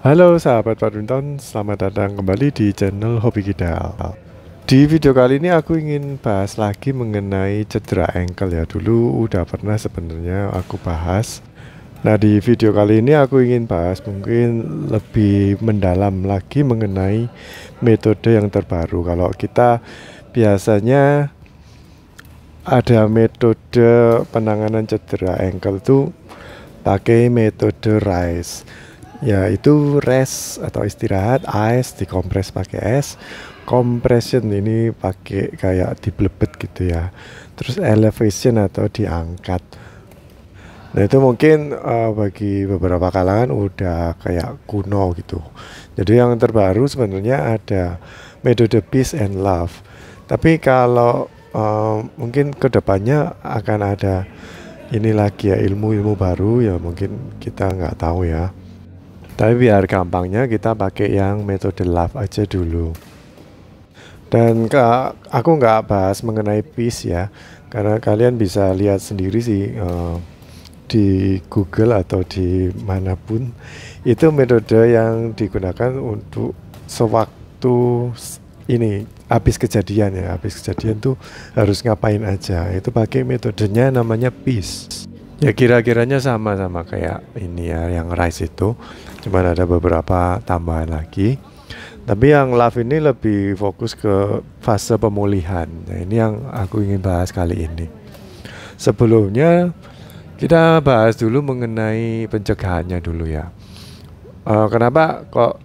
Halo sahabat badminton, selamat datang kembali di channel Hobi Kidal. Di video kali ini aku ingin bahas lagi mengenai cedera ankle ya. Dulu udah pernah sebenarnya aku bahas. Nah, di video kali ini aku ingin bahas mungkin lebih mendalam lagi mengenai metode yang terbaru. Kalau kita biasanya ada metode penanganan cedera ankle tuh pakai metode RICE, yaitu rest atau istirahat, ice dikompres pakai es, compression ini pakai kayak diblebet gitu ya, terus elevation atau diangkat. Nah itu mungkin bagi beberapa kalangan udah kayak kuno gitu. Jadi yang terbaru sebenarnya ada metode peace and love. Tapi kalau mungkin kedepannya akan ada ini lagi ya, ilmu-ilmu baru ya, mungkin kita nggak tahu ya. Tapi biar gampangnya kita pakai yang metode love aja dulu. Dan aku nggak bahas mengenai peace ya, karena kalian bisa lihat sendiri sih di Google atau di manapun, itu metode yang digunakan untuk sewaktu ini habis kejadian ya, habis kejadian tuh harus ngapain aja, itu pakai metodenya namanya peace. Ya kira-kiranya sama-sama kayak ini ya, yang RICE itu, cuman ada beberapa tambahan lagi. Tapi yang love ini lebih fokus ke fase pemulihan. Nah ini yang aku ingin bahas kali ini. Sebelumnya kita bahas dulu mengenai pencegahannya dulu ya. Kenapa kok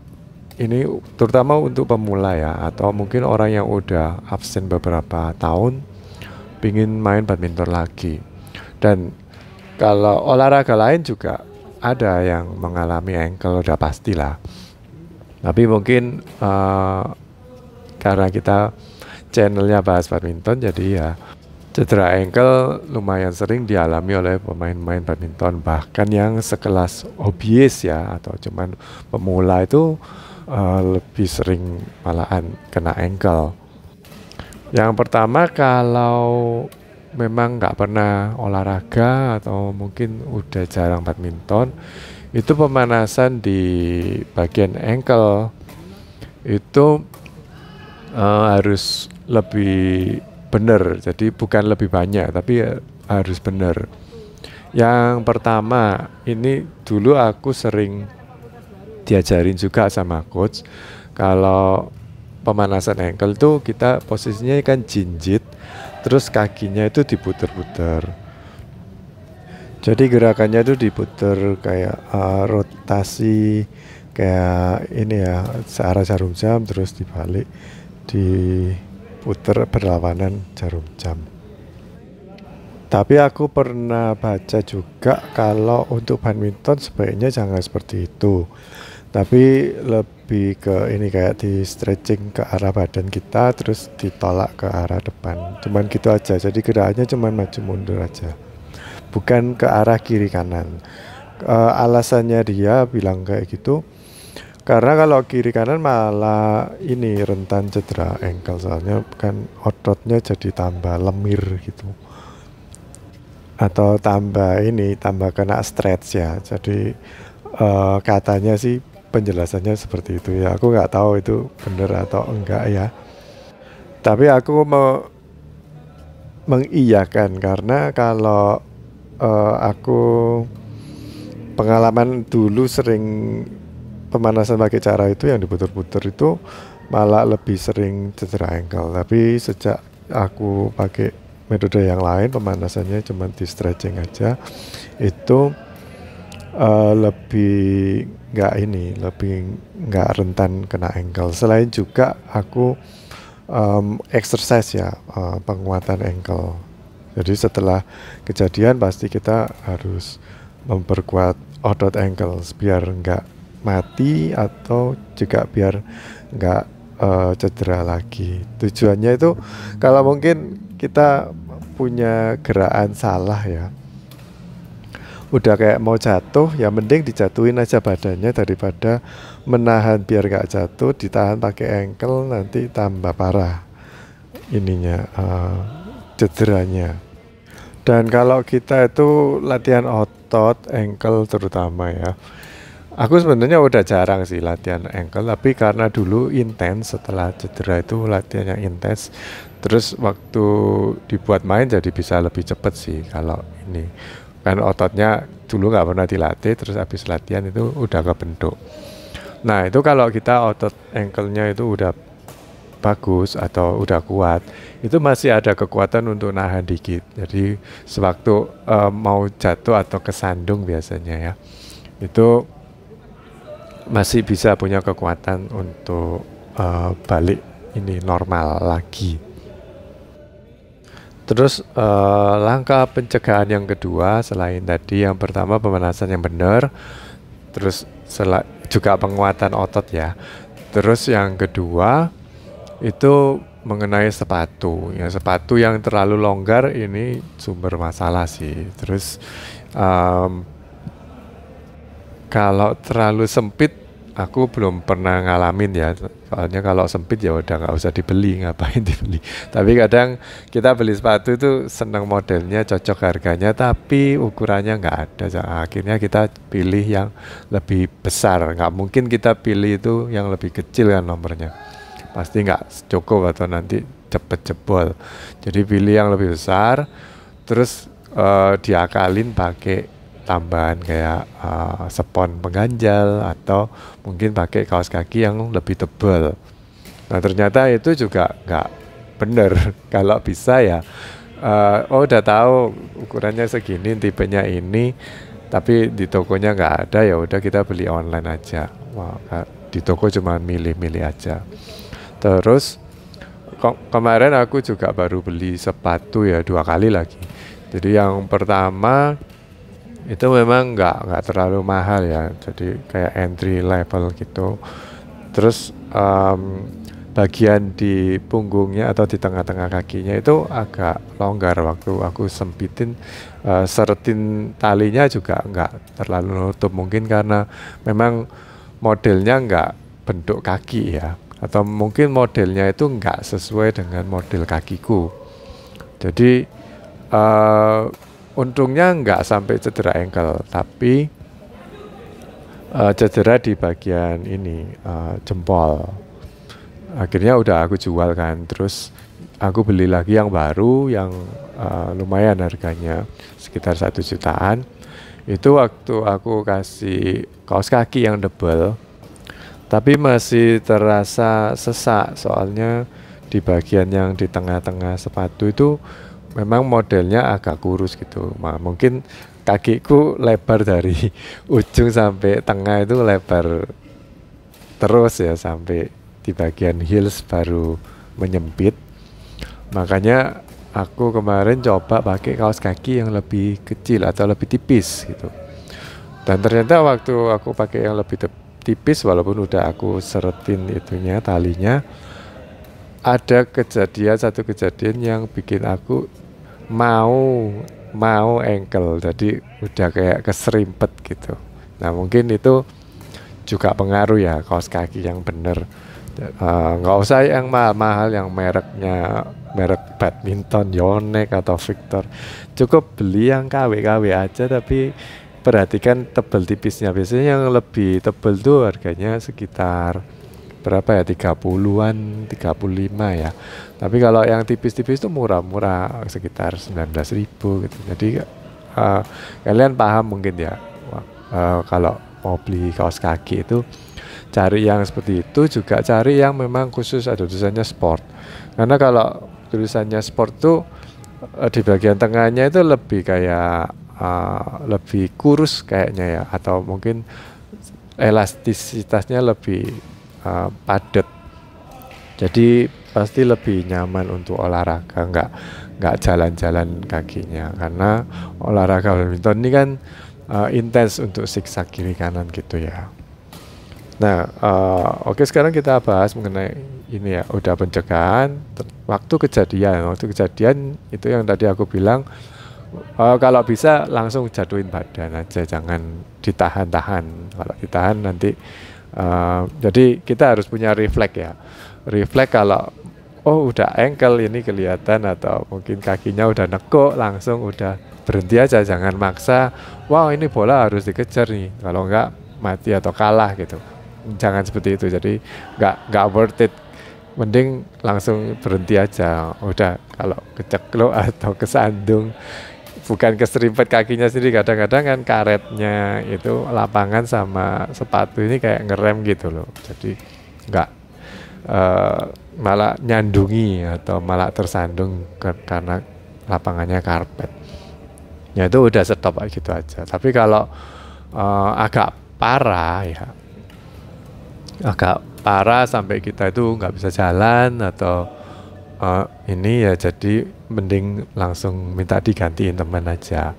ini terutama untuk pemula ya, atau mungkin orang yang udah absen beberapa tahun pingin main badminton lagi. Dan kalau olahraga lain juga ada yang mengalami ankle, udah pastilah. Tapi mungkin karena kita channelnya bahas badminton, jadi ya cedera ankle lumayan sering dialami oleh pemain-pemain badminton, bahkan yang sekelas hobiis ya atau cuman pemula itu lebih sering malahan kena ankle. Yang pertama, kalau memang nggak pernah olahraga atau mungkin udah jarang badminton, itu pemanasan di bagian ankle itu harus lebih benar. Jadi bukan lebih banyak, tapi harus benar. Yang pertama, ini dulu aku sering diajarin juga sama coach, kalau pemanasan ankle tuh kita posisinya kan jinjit, terus kakinya itu diputer-puter. Jadi gerakannya itu diputer kayak rotasi kayak ini ya, searah jarum jam, terus dibalik diputer berlawanan jarum jam. Tapi aku pernah baca juga kalau untuk badminton sebaiknya jangan seperti itu, tapi lebih ke ini kayak di stretching ke arah badan kita terus ditolak ke arah depan, cuman gitu aja. Jadi gerakannya cuman maju mundur aja, bukan ke arah kiri kanan. Alasannya dia bilang kayak gitu karena kalau kiri kanan malah ini rentan cedera ankle, soalnya kan ototnya jadi tambah lemir gitu, atau tambah kena stretch ya. Jadi katanya sih penjelasannya seperti itu ya, aku nggak tahu itu benar atau enggak ya, tapi aku mau mengiyakan karena kalau aku pengalaman dulu sering pemanasan pakai cara itu yang diputer-puter itu malah lebih sering cedera ankle. Tapi sejak aku pakai metode yang lain, pemanasannya cuma di stretching aja, itu lebih nggak rentan kena ankle. Selain juga aku exercise ya, penguatan ankle. Jadi setelah kejadian pasti kita harus memperkuat otot ankle biar nggak mati, atau juga biar nggak cedera lagi. Tujuannya itu kalau mungkin kita punya gerakan salah ya, udah kayak mau jatuh ya, mending dijatuhin aja badannya daripada menahan biar nggak jatuh, ditahan pakai ankle nanti tambah parah ininya cederanya. Dan kalau kita itu latihan otot ankle terutama ya, Aku sebenarnya udah jarang sih latihan ankle, tapi karena dulu intens setelah cedera itu latihan yang intens. Terus waktu dibuat main jadi bisa lebih cepet sih kalau ini. Kan ototnya dulu nggak pernah dilatih, terus habis latihan itu udah kebentuk. Nah itu kalau kita otot ankle-nya itu udah bagus atau udah kuat, itu masih ada kekuatan untuk nahan dikit. Jadi sewaktu mau jatuh atau kesandung biasanya ya, itu masih bisa punya kekuatan untuk balik ini normal lagi. Terus langkah pencegahan yang kedua selain tadi yang pertama pemanasan yang benar, terus juga penguatan otot ya. Terus yang kedua itu mengenai sepatu. Ya sepatu yang terlalu longgar ini sumber masalah sih. Terus kalau terlalu sempit, aku belum pernah ngalamin ya. Soalnya kalau sempit ya udah nggak usah dibeli, ngapain dibeli. Tapi kadang kita beli sepatu itu seneng modelnya, cocok harganya, tapi ukurannya nggak ada. Akhirnya kita pilih yang lebih besar. Nggak mungkin kita pilih itu yang lebih kecil kan nomornya. Pasti nggak cukup atau nanti cepet jebol. Jadi pilih yang lebih besar, terus diakalin pakai tambahan kayak spons pengganjal atau mungkin pakai kaos kaki yang lebih tebal. Nah ternyata itu juga nggak bener. Kalau bisa ya, oh udah tahu ukurannya segini, tipenya ini, tapi di tokonya nggak ada, ya udah kita beli online aja. Wah, di toko cuma milih-milih aja. Terus kemarin aku juga baru beli sepatu ya 2 kali lagi. Jadi yang pertama itu memang nggak terlalu mahal ya, jadi kayak entry level gitu. Terus bagian di punggungnya atau di tengah-tengah kakinya itu agak longgar waktu aku sempitin, seretin talinya juga nggak terlalu nutup, mungkin karena memang modelnya nggak bentuk kaki ya, atau mungkin modelnya itu nggak sesuai dengan model kakiku. Jadi untungnya nggak sampai cedera ankle, tapi cedera di bagian ini jempol. Akhirnya udah aku jual kan, terus aku beli lagi yang baru yang lumayan harganya sekitar 1 jutaan. Itu waktu aku kasih kaos kaki yang tebal, tapi masih terasa sesak soalnya di bagian yang di tengah-tengah sepatu itu memang modelnya agak kurus gitu. Mungkin kakiku lebar dari ujung sampai tengah itu lebar terus ya, sampai di bagian heels baru menyempit. Makanya aku kemarin coba pakai kaos kaki yang lebih kecil atau lebih tipis gitu. Dan ternyata waktu aku pakai yang lebih tipis, walaupun udah aku seretin itunya talinya, ada satu kejadian yang bikin aku mau ankle, jadi udah kayak keserimpet gitu. Nah mungkin itu juga pengaruh ya, kaos kaki yang bener. Nggak usah yang mahal-mahal, yang merek badminton, Yonex atau Victor, cukup beli yang KW aja, tapi perhatikan tebel tipisnya. Biasanya yang lebih tebel tuh harganya sekitar berapa ya, 30-an, 35 ya. Tapi kalau yang tipis-tipis itu murah-murah, sekitar 19.000 gitu. Jadi kalian paham mungkin ya, kalau mau beli kaos kaki itu cari yang seperti itu, juga cari yang memang khusus ada tulisannya sport. Karena kalau tulisannya sport tuh di bagian tengahnya itu lebih kayak lebih kurus kayaknya ya, atau mungkin elastisitasnya lebih padat, jadi pasti lebih nyaman untuk olahraga, nggak jalan-jalan kakinya, karena olahraga badminton ini kan intens untuk siksak kiri kanan gitu ya. Nah oke, sekarang kita bahas mengenai ini ya, udah pencegahan. Waktu kejadian itu yang tadi aku bilang, kalau bisa langsung jatuhin badan aja, jangan ditahan-tahan. Kalau ditahan nanti jadi kita harus punya refleks ya. Refleks kalau udah ankle ini kelihatan, atau mungkin kakinya udah nekuk, langsung udah berhenti aja, jangan maksa. Wow, ini bola harus dikejar nih. Kalau enggak mati atau kalah gitu. Jangan seperti itu. Jadi nggak worth it. Mending langsung berhenti aja. Udah, kalau kecekluk atau kesandung, bukan keserempet kakinya sendiri, kadang-kadang kan karetnya itu lapangan sama sepatu ini kayak ngerem gitu loh. Jadi nggak malah nyandungi atau malah tersandung karena lapangannya karpet. Ya itu udah stop gitu aja. Tapi kalau agak parah ya, agak parah sampai kita itu nggak bisa jalan atau ini ya, jadi mending langsung minta digantiin teman aja.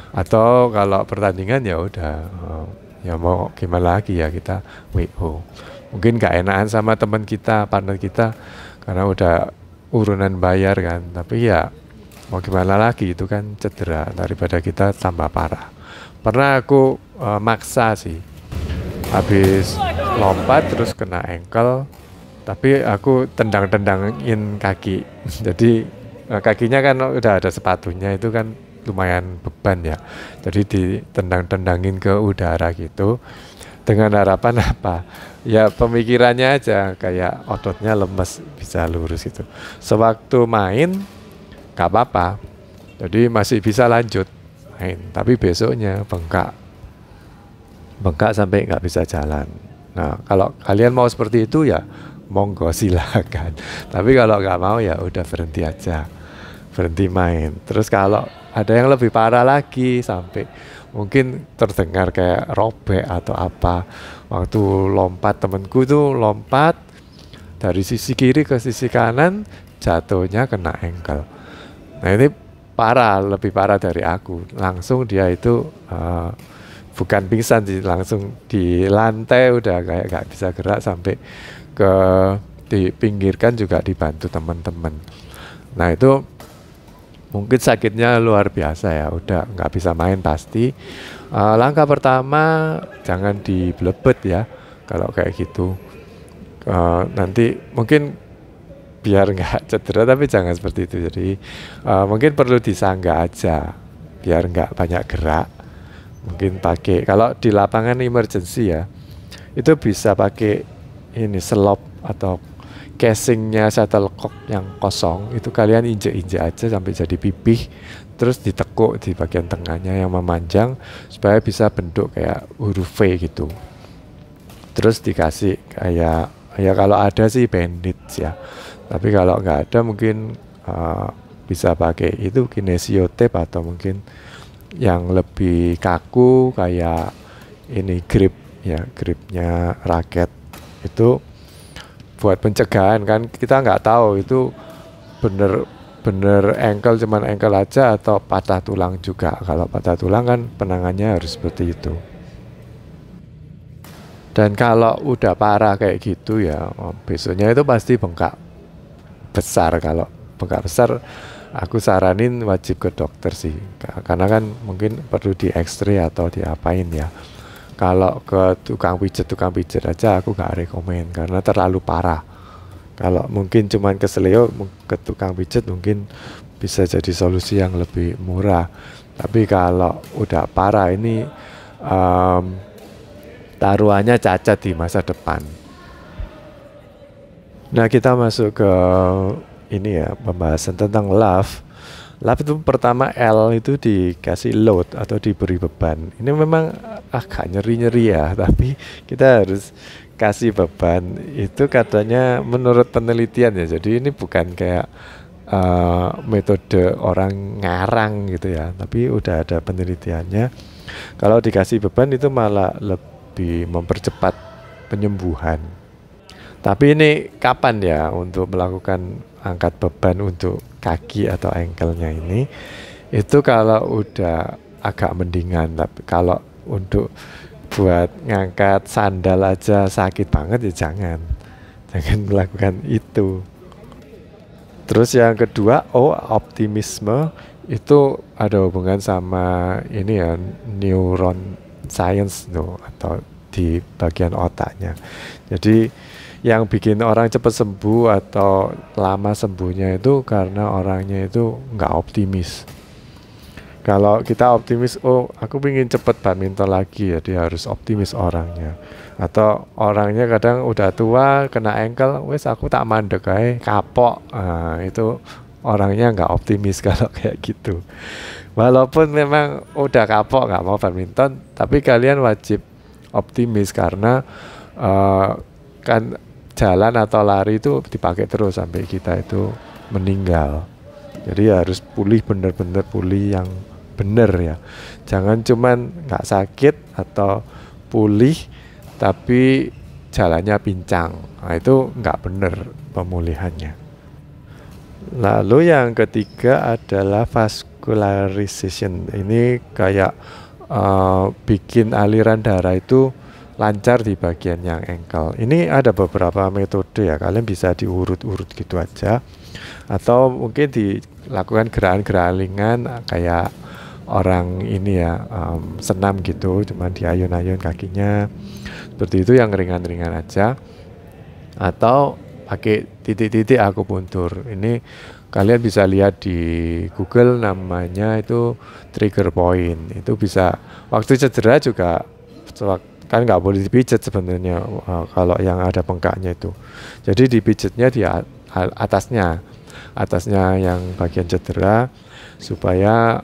Atau kalau pertandingan ya udah, ya mau gimana lagi ya, kita WO. Mungkin gak enakan sama teman kita, partner kita, karena udah urunan bayar kan. Tapi ya mau gimana lagi, itu kan cedera, daripada kita tambah parah. Pernah aku maksa sih, habis lompat terus kena ankle, tapi aku tendang-tendangin kaki. Jadi kakinya kan udah ada sepatunya, itu kan lumayan beban ya. Jadi ditendang-tendangin ke udara gitu, dengan harapan apa? Ya pemikirannya aja, kayak ototnya lemes, bisa lurus gitu. Sewaktu main gak apa-apa, jadi masih bisa lanjut main. Tapi besoknya bengkak sampai nggak bisa jalan. Nah, kalau kalian mau seperti itu ya monggo silakan. Tapi kalau nggak mau ya udah berhenti aja, berhenti main. Terus kalau ada yang lebih parah lagi, sampai mungkin terdengar kayak robek atau apa, waktu lompat, temenku tuh lompat dari sisi kiri ke sisi kanan, jatuhnya kena ankle. Nah ini parah, lebih parah dari aku. Langsung dia itu bukan pingsan sih, langsung di lantai udah kayak gak bisa gerak, sampai ke dipinggirkan juga dibantu teman-teman. Nah itu mungkin sakitnya luar biasa ya, udah nggak bisa main pasti. Langkah pertama jangan diblebet ya kalau kayak gitu. Nanti mungkin biar nggak cedera, tapi jangan seperti itu. Jadi mungkin perlu disangga aja biar nggak banyak gerak. Mungkin pakai, kalau di lapangan emergency ya, itu bisa pakai ini selop atau casingnya shuttlecock yang kosong, itu kalian injek-injek aja sampai jadi pipih, terus ditekuk di bagian tengahnya yang memanjang supaya bisa bentuk kayak huruf V gitu. Terus dikasih kayak, ya kalau ada sih bandage ya, tapi kalau nggak ada mungkin bisa pakai itu kinesio tape, atau mungkin yang lebih kaku kayak ini grip ya, gripnya raket itu buat pencegahan. Kan kita nggak tahu itu bener ankle, cuman ankle aja atau patah tulang juga. Kalau patah tulang kan penangannya harus seperti itu. Dan kalau udah parah kayak gitu ya, besoknya itu pasti bengkak besar. Kalau bengkak besar aku saranin wajib ke dokter sih, karena kan mungkin perlu di X-ray atau diapain ya. Kalau ke tukang pijet aja aku nggak rekomen karena terlalu parah. Kalau mungkin cuman keseleo, ke tukang pijet mungkin bisa jadi solusi yang lebih murah. Tapi kalau udah parah ini taruhannya cacat di masa depan. Nah kita masuk ke ini ya, pembahasan tentang love. Love itu pertama L itu dikasih load atau diberi beban. Ini memang agak nyeri-nyeri ya, tapi kita harus kasih beban. Itu katanya menurut penelitian ya, jadi ini bukan kayak metode orang ngarang gitu ya, tapi udah ada penelitiannya. Kalau dikasih beban itu malah lebih mempercepat penyembuhan. Tapi ini kapan ya untuk melakukan angkat beban untuk kaki atau ankle-nya ini? Itu kalau udah agak mendingan. Tapi kalau untuk buat ngangkat sandal aja sakit banget ya jangan melakukan itu. Terus yang kedua, optimisme itu ada hubungan sama ini ya, neuron science atau di bagian otaknya. Jadi yang bikin orang cepat sembuh atau lama sembuhnya itu karena orangnya itu nggak optimis. Kalau kita optimis, oh aku pengen cepet badminton lagi ya, dia harus optimis orangnya. Atau orangnya kadang udah tua, kena ankle, wes aku tak mandek kayak kapok. Nah, itu orangnya nggak optimis kalau kayak gitu. Walaupun memang udah kapok nggak mau badminton, tapi kalian wajib optimis karena eh, kan jalan atau lari itu dipakai terus sampai kita itu meninggal. Jadi harus pulih, bener-bener pulih yang bener ya. Jangan cuman nggak sakit atau pulih tapi jalannya pincang. Nah, itu nggak bener pemulihannya. Lalu yang ketiga adalah vascularization. Ini kayak bikin aliran darah itu lancar di bagian yang ankle. Ini ada beberapa metode ya, kalian bisa diurut-urut gitu aja. Atau mungkin dilakukan gerakan-gerakan ringan kayak orang ini ya, senam gitu, cuman diayun-ayun kakinya. Seperti itu yang ringan-ringan aja. Atau pakai titik-titik akupuntur. Ini kalian bisa lihat di Google, namanya itu trigger point. Itu bisa waktu cedera juga, kan nggak boleh dipijat sebenarnya kalau yang ada bengkaknya itu. Jadi dipijatnya di atasnya yang bagian cedera supaya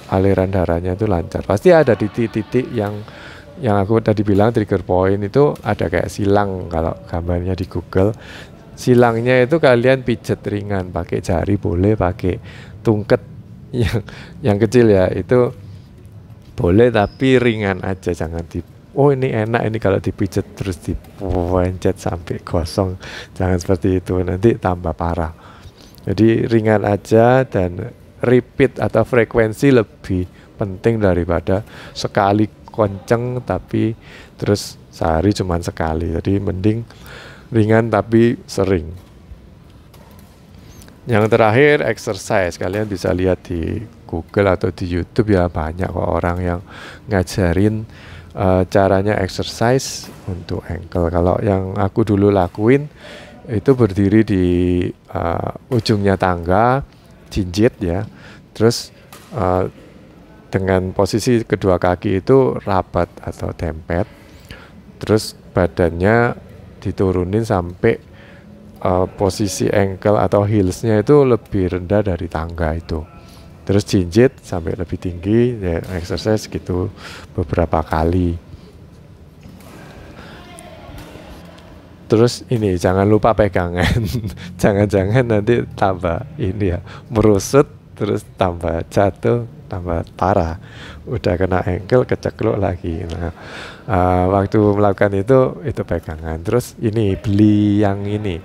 aliran darahnya itu lancar. Pasti ada titik-titik yang aku tadi bilang trigger point itu, ada kayak silang kalau gambarnya di Google. Silangnya itu kalian pijat ringan, pakai jari boleh, pakai tungket yang kecil ya, itu boleh tapi ringan aja, jangan oh ini enak ini kalau dipijat terus dipencet sampai gosong, jangan seperti itu, nanti tambah parah. Jadi ringan aja, dan repeat atau frekuensi lebih penting daripada sekali kenceng tapi terus sehari cuman sekali. Jadi mending ringan tapi sering. Yang terakhir exercise, kalian bisa lihat di Google atau di YouTube ya, banyak kok orang yang ngajarin caranya exercise untuk ankle. Kalau yang aku dulu lakuin itu berdiri di ujungnya tangga, jinjit ya, terus dengan posisi kedua kaki itu rapat atau dempet, terus badannya diturunin sampai posisi ankle atau heelsnya itu lebih rendah dari tangga itu, terus jinjit sampai lebih tinggi ya, exercise gitu beberapa kali. Terus ini jangan lupa pegangan. Jangan-jangan nanti tambah ini ya, merusut terus tambah jatuh, tambah parah. Udah kena ankle kecekluk lagi. Nah, waktu melakukan itu pegangan. Terus ini beli yang ini,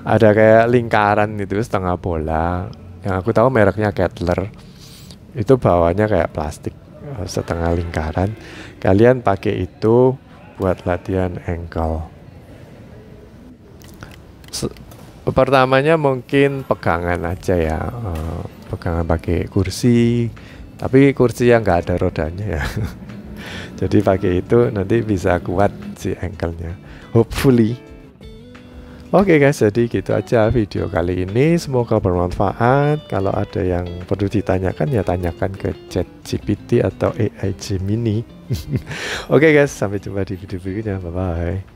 ada kayak lingkaran itu setengah bola. Yang aku tahu mereknya Kettler. Itu bawahnya kayak plastik setengah lingkaran. Kalian pakai itu buat latihan ankle. Pertamanya mungkin pegangan aja ya, pegangan pakai kursi, tapi kursi yang nggak ada rodanya ya. Jadi pakai itu nanti bisa kuat si ankle-nya, hopefully. Oke guys, jadi gitu aja video kali ini, semoga bermanfaat. Kalau ada yang perlu ditanyakan ya tanyakan ke ChatGPT atau AI Gemini. Oke guys, sampai jumpa di video berikutnya, bye bye.